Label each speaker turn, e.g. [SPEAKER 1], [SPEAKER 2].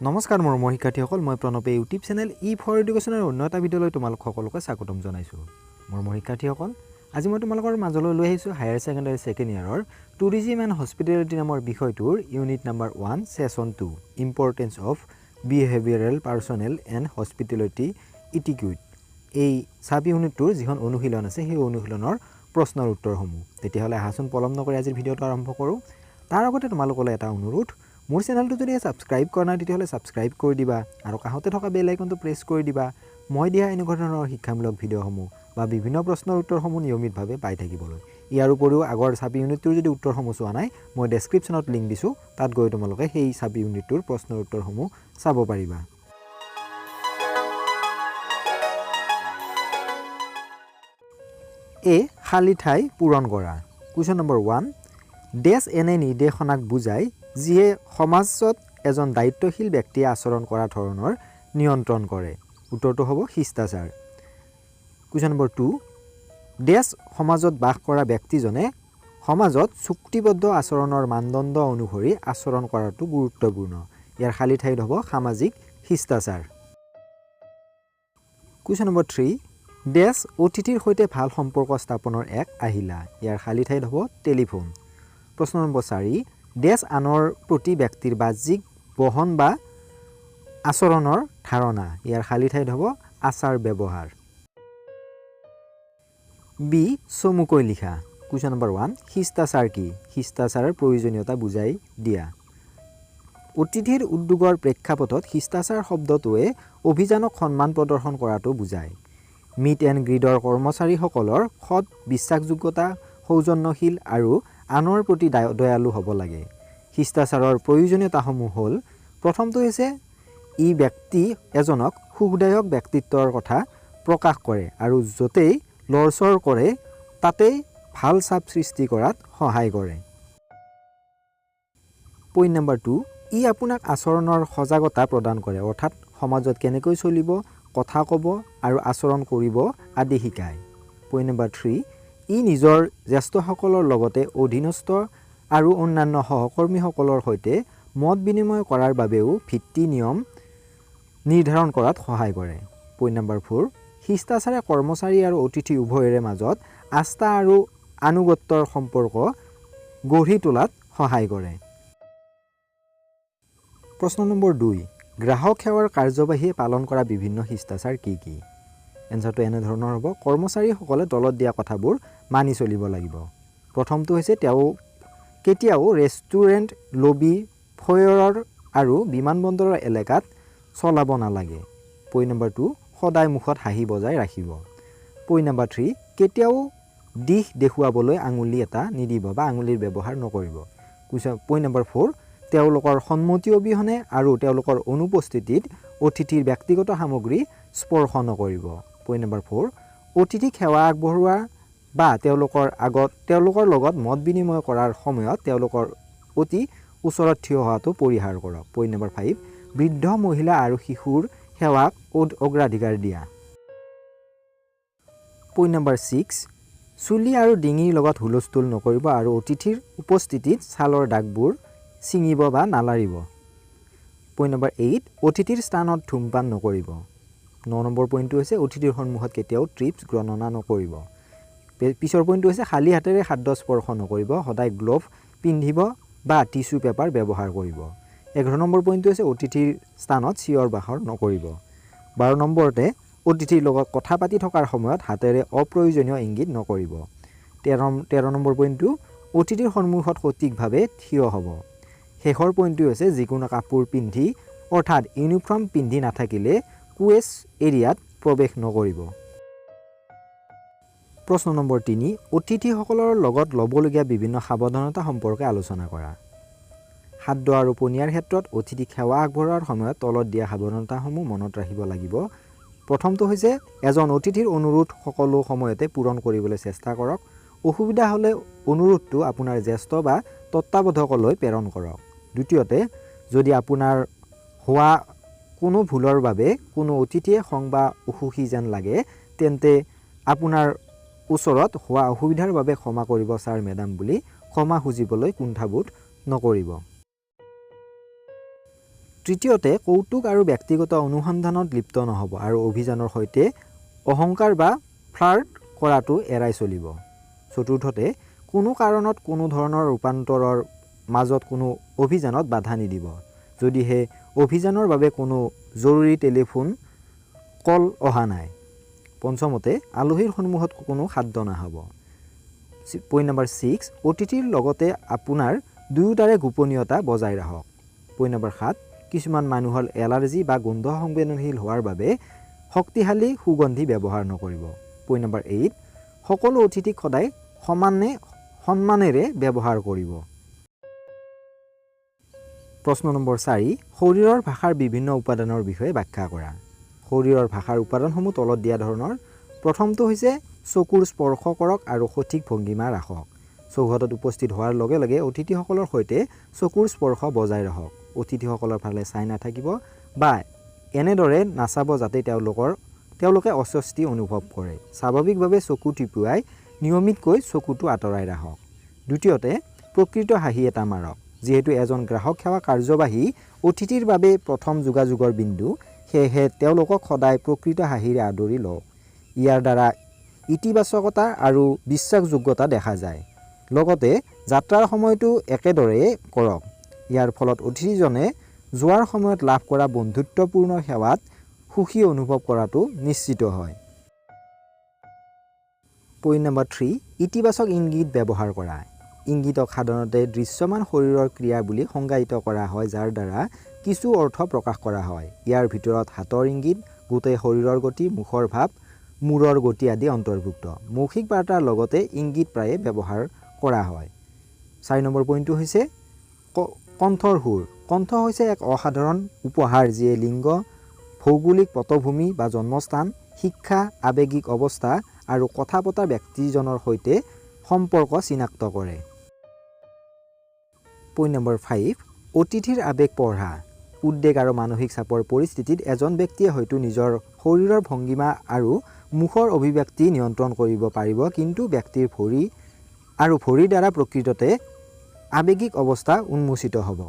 [SPEAKER 1] নমস্কাৰ মোৰ শিক্ষাৰ্থীসকল, মই প্ৰণৱে ইউটিউব চেনেল ফৰ এডুকেশ্যনৰ অন্য এটা ভিডিঅ'লৈ তোমালোক সকলোকে স্বাগতম জনাইছোঁ। মোৰ শিক্ষাৰ্থীসকল, আজি মই তোমালোকৰ মাজলৈ লৈ আহিছোঁ হায়াৰ ছেকেণ্ডাৰী ছেকেণ্ড ইয়াৰৰ টুৰিজিম এণ্ড হস্পিটেলিটি নামৰ বিষয়টোৰ unit number 1 session 2 importance of behavioural personnel and hospitality etiquette. এই চাব ইউনিটটোৰ যিখন অনুশীলন আছে সেই অনুশীলনৰ প্ৰশ্নৰ উত্তৰসমূহ। তেতিয়াহ'লে আহাচোন পলম নকৰি আজিৰ ভিডিঅ'টো আৰম্ভ কৰোঁ। তাৰ আগতে তোমালোকলৈ এটা অনুৰোধ, মোৰ চেনেলটো যদি ছাবস্ক্ৰাইব কৰা নাই তেতিয়াহ'লে ছাবস্ক্ৰাইব কৰি দিবা আৰু কাষতে থকা বেল আইকনটো প্ৰেছ কৰি দিবা। মই দিয়া এনেকুৱা ধৰণৰ শিক্ষামূলক ভিডিঅ'সমূহ বা বিভিন্ন প্ৰশ্নৰ উত্তৰসমূহ নিয়মিতভাৱে পাই থাকিবলৈ। ইয়াৰ উপৰিও আগৰ চাবি ইউনিটটোৰ যদি উত্তৰসমূহ চোৱা নাই, মই ডেছক্ৰিপশ্যনত লিংক দিছোঁ, তাত গৈ তোমালোকে সেই চাবি ইউনিটটোৰ প্ৰশ্নৰ উত্তৰসমূহ চাব পাৰিবা। খালী ঠাই পূৰণ কৰা। কুৱেশ্যন নম্বৰ 1, ডেছ এনে নিৰ্দেশনাক বুজায় যিয়ে সমাজত এজন দায়িত্বশীল ব্যক্তিয়ে আচৰণ কৰা ধৰণৰ নিয়ন্ত্ৰণ কৰে। উত্তৰটো হ'ব শিষ্টাচাৰ। কুৱেশ্যন নম্বৰ 2, ডেছ সমাজত বাস কৰা ব্যক্তিজনে সমাজত চুক্তিবদ্ধ আচৰণৰ মানদণ্ড অনুসৰি আচৰণ কৰাটো গুৰুত্বপূৰ্ণ। ইয়াৰ খালী ঠাইত হ'ব সামাজিক শিষ্টাচাৰ। কুৱেশ্যন নম্বৰ 3, ডেছ অতিথিৰ সৈতে ভাল সম্পৰ্ক স্থাপনৰ এক আহিলা। ইয়াৰ খালী ঠাইত হ'ব টেলিফোন। প্ৰশ্ন নম্বৰ 4, ডেছ আনৰ প্ৰতি ব্যক্তিৰ বাহ্যিক বহন বা আচৰণৰ ধাৰণা। ইয়াৰ খালী ঠাইত হ'ব আচাৰ ব্যৱহাৰ। বি, চমুকৈ লিখা। কুৱেশ্যন নম্বৰ 1, শিষ্টাচাৰ কি? শিষ্টাচাৰৰ প্ৰয়োজনীয়তা বুজাই দিয়া। অতিথিৰ উদ্যোগৰ প্ৰেক্ষাপটত শিষ্টাচাৰ শব্দটোৱে অভিযানক সন্মান প্ৰদৰ্শন কৰাটো বুজায়। মিট এণ্ড গ্ৰীডৰ কৰ্মচাৰীসকলৰ সৎ, বিশ্বাসযোগ্যতা, সৌজন্যশীল আৰু আনৰ প্ৰতি দয়ালু হ'ব লাগে। শিষ্টাচাৰৰ প্ৰয়োজনীয়তাসমূহ হ'ল, প্ৰথমটো হৈছে ই ব্যক্তি এজনক সুখদায়ক ব্যক্তিত্বৰ কথা প্ৰকাশ কৰে আৰু য'তেই লৰচৰ কৰে তাতেই ভাল চাপ সৃষ্টি কৰাত সহায় কৰে। পইণ্ট নম্বৰ 2, ই আপোনাক আচৰণৰ সজাগতা প্ৰদান কৰে, অৰ্থাৎ সমাজত কেনেকৈ চলিব, কথা ক'ব আৰু আচৰণ কৰিব আদি শিকায়। পইণ্ট নম্বৰ 3, ই নিজৰ জ্যেষ্ঠসকলৰ লগতে অধীনস্থ আৰু অন্যান্য সহকৰ্মীসকলৰ সৈতে মত বিনিময় কৰাৰ বাবেও ভিত্তি নিয়ম নিৰ্ধাৰণ কৰাত সহায় কৰে। পইণ্ট নম্বৰ 4, শিষ্টাচাৰে কৰ্মচাৰী আৰু অতিথি উভয়ৰে মাজত আস্থা আৰু আনুগত্যৰ সম্পৰ্ক গঢ়ি তোলাত সহায় কৰে। প্ৰশ্ন নম্বৰ 2, গ্ৰাহক সেৱাৰ কাৰ্যবাহীয়ে পালন কৰা বিভিন্ন শিষ্টাচাৰ কি কি? এনচাৰটো এনেধৰণৰ হ'ব, কৰ্মচাৰীসকলে দলত দিয়া কথাবোৰ মানি চলিব লাগিব। প্ৰথমটো হৈছে তেওঁ কেতিয়াও ৰেষ্টুৰেণ্ট, লবি, ফয়েৰৰ আৰু বিমানবন্দৰৰ এলেকাত চলাব নালাগে। পইণ্ট নম্বৰ 2, সদায় মুখত হাঁহি বজাই ৰাখিব। পইণ্ট নম্বৰ 3, কেতিয়াও দিশ দেখুৱাবলৈ আঙুলি এটা নিদিব বা আঙুলিৰ ব্যৱহাৰ নকৰিব। পইণ্ট নম্বৰ 4, তেওঁলোকৰ সন্মতি অবিহনে আৰু তেওঁলোকৰ অনুপস্থিতিত অতিথিৰ ব্যক্তিগত সামগ্ৰী স্পৰ্শ নকৰিব। পইণ্ট নম্বৰ 4, অতিথিক সেৱা আগবঢ়োৱা বা তেওঁলোকৰ লগত মত বিনিময় কৰাৰ সময়ত তেওঁলোকৰ অতি ওচৰত থিয় হোৱাটো পৰিহাৰ কৰক। পইণ্ট নম্বৰ 5, বৃদ্ধ মহিলা আৰু শিশুৰ সেৱাক অগ্ৰাধিকাৰ দিয়া। পইণ্ট নম্বৰ 6, চুলি আৰু ডিঙিৰ লগত হুলস্থুল নকৰিব আৰু অতিথিৰ উপস্থিতিত ছালৰ দাগবোৰ ছিঙিব বা নালাৰিব। পইণ্ট নম্বৰ 8, অতিথিৰ স্থানত ধূমপান নকৰিব। 9 নম্বৰ পইণ্টটো হৈছে অতিথিৰ সন্মুখত কেতিয়াও ট্ৰিপছ গণনা নকৰিব। পিছৰ পইণ্টটো হৈছে খালী হাতেৰে খাদ্য স্পৰ্শ নকৰিব, সদায় গ্ল'ভ পিন্ধিব বা টিচু পেপাৰ ব্যৱহাৰ কৰিব। 11 নম্বৰ পইণ্টটো হৈছে অতিথিৰ স্থানত চিঞৰ বাখৰ নকৰিব। 12 নম্বৰতে অতিথিৰ লগত কথা পাতি থকাৰ সময়ত হাতেৰে অপ্ৰয়োজনীয় ইংগিত নকৰিব। 13 নম্বৰ পইণ্টটো অতিথিৰ সন্মুখত সঠিকভাৱে থিয় হ'ব। শেষৰ পইণ্টটো হৈছে যিকোনো কাপোৰ পিন্ধি অৰ্থাৎ ইউনিফৰ্ম পিন্ধি নাথাকিলে কুৱেছ এৰিয়াত প্ৰৱেশ নকৰিব। প্ৰশ্ন নম্বৰ 3, অতিথিসকলৰ লগত ল'বলগীয়া বিভিন্ন সাৱধানতা সম্পৰ্কে আলোচনা কৰা। খাদ্য আৰু পনীয়াৰ ক্ষেত্ৰত অতিথিক সেৱা আগবঢ়োৱাৰ সময়ত তলত দিয়া সাৱধানতাসমূহ মনত ৰাখিব লাগিব। প্ৰথমটো হৈছে এজন অতিথিৰ অনুৰোধ সকলো সময়তে পূৰণ কৰিবলৈ চেষ্টা কৰক। অসুবিধা হ'লে অনুৰোধটো আপোনাৰ জ্যেষ্ঠ বা তত্ত্বাৱধায়কলৈ প্ৰেৰণ কৰক। দ্বিতীয়তে, যদি আপোনাৰ হোৱা কোনো ভুলৰ বাবে কোনো অতিথিয়ে খং বা অসুখী যেন লাগে, তেন্তে আপোনাৰ ওচৰত হোৱা অসুবিধাৰ বাবে ক্ষমা কৰিব ছাৰ মেডাম বুলি ক্ষমা খুজিবলৈ কুণ্ঠাবোধ নকৰিব। তৃতীয়তে কৌতুক আৰু ব্যক্তিগত অনুসন্ধানত লিপ্ত নহ'ব আৰু অভিযানৰ সৈতে অহংকাৰ বা ফ্লাৰ্ট কৰাটো এৰাই চলিব। চতুৰ্থতে কোনো কাৰণত কোনো ধৰণৰ ৰূপান্তৰৰ মাজত কোনো অভিযানত বাধা নিদিব। যদিহে অভিযানৰ বাবে কোনো জৰুৰী টেলিফোন কল অহা নাই। পঞ্চমতে আলহীৰ সন্মুখত কোনো খাদ্য নাখাব। পইণ্ট নম্বৰ 6 অতিথিৰ লগতে আপোনাৰ দুয়োটাৰে গোপনীয়তা বজাই ৰাখক। পইণ্ট নম্বৰ 7 কিছুমান মানুহৰ এলাৰ্জি বা গোন্ধ সংবেদনশীল হোৱাৰ বাবে শক্তিশালী সুগন্ধি ব্যৱহাৰ নকৰিব। পইণ্ট নম্বৰ 8 সকলো অতিথিক সদায় সন্মানেৰে ব্যৱহাৰ কৰিব। প্ৰশ্ন নম্বৰ 4 শৰীৰৰ ভাষাৰ বিভিন্ন উপাদানৰ বিষয়ে ব্যাখ্যা কৰা। শৰীৰৰ ভাষাৰ উপাদানসমূহ তলত দিয়া ধৰণৰ। প্ৰথমটো হৈছে চকুৰ স্পৰ্শ কৰক আৰু সঠিক ভংগিমা ৰাখক। চৌহদত উপস্থিত হোৱাৰ লগে লগে অতিথিসকলৰ সৈতে চকুৰ স্পৰ্শ বজাই ৰাখক। অতিথিসকলৰ ফালে চাই নাথাকিব বা এনেদৰে নাচাব যাতে তেওঁলোকে অস্বস্তি অনুভৱ কৰে। স্বাভাৱিকভাৱে চকু টিপুৱাই নিয়মিতকৈ চকুটো আঁতৰাই ৰাখক। দ্বিতীয়তে প্ৰকৃত হাঁহি এটা মাৰক। যিহেতু এজন গ্ৰাহক সেৱা কাৰ্যবাহী অতিথিৰ বাবে প্ৰথম যোগাযোগৰ বিন্দু, সেয়েহে তেওঁলোকক সদায় প্ৰকৃত হাঁহিৰে আদৰি লওক। ইয়াৰ দ্বাৰা ইতিবাচকতা আৰু বিশ্বাসযোগ্যতা দেখা যায়। লগতে যাত্ৰাৰ সময়টো একেদৰেই কৰক। ইয়াৰ ফলত অতিথিজনে যোৱাৰ সময়ত লাভ কৰা বন্ধুত্বপূৰ্ণ সেৱাত সুখী অনুভৱ কৰাটো নিশ্চিত হয়। পইণ্ট নম্বৰ 3 ইতিবাচক ইংগিত ব্যৱহাৰ কৰা। ইংগিতক সাধাৰণতে দৃশ্যমান শৰীৰৰ ক্ৰিয়া বুলি সংজ্ঞায়িত কৰা হয়, যাৰ দ্বাৰা কিছু অৰ্থ প্ৰকাশ কৰা হয়। ইয়াৰ ভিতৰত হাতৰ ইংগিত, গোটেই শৰীৰৰ গতি, মুখৰ ভাৱ, মূৰৰ গতি আদি অন্তৰ্ভুক্ত। মৌখিক বাৰ্তাৰ লগতে ইংগিত প্ৰায়ে ব্যৱহাৰ কৰা হয়। 4 নম্বৰ পইণ্টটো হৈছে কণ্ঠৰ সুৰ। কণ্ঠ হৈছে এক অসাধাৰণ উপহাৰ যিয়ে লিংগ, ভৌগোলিক পটভূমি বা জন্মস্থান, শিক্ষা, আৱেগিক অৱস্থা আৰু কথা পতা ব্যক্তিজনৰ সৈতে সম্পৰ্ক চিনাক্ত কৰে। পইণ্ট নম্বৰ 5 অতিথিৰ আৱেগ পঢ়া। উদ্বেগ আৰু মানসিক চাপৰ পৰিস্থিতিত এজন ব্যক্তিয়ে হয়তো নিজৰ শৰীৰৰ ভংগিমা আৰু মুখৰ অভিব্যক্তি নিয়ন্ত্ৰণ কৰিব পাৰিব, কিন্তু ব্যক্তিৰ ভৰিৰ দ্বাৰা প্ৰকৃততে আৱেগিক অৱস্থা উন্মোচিত হ'ব।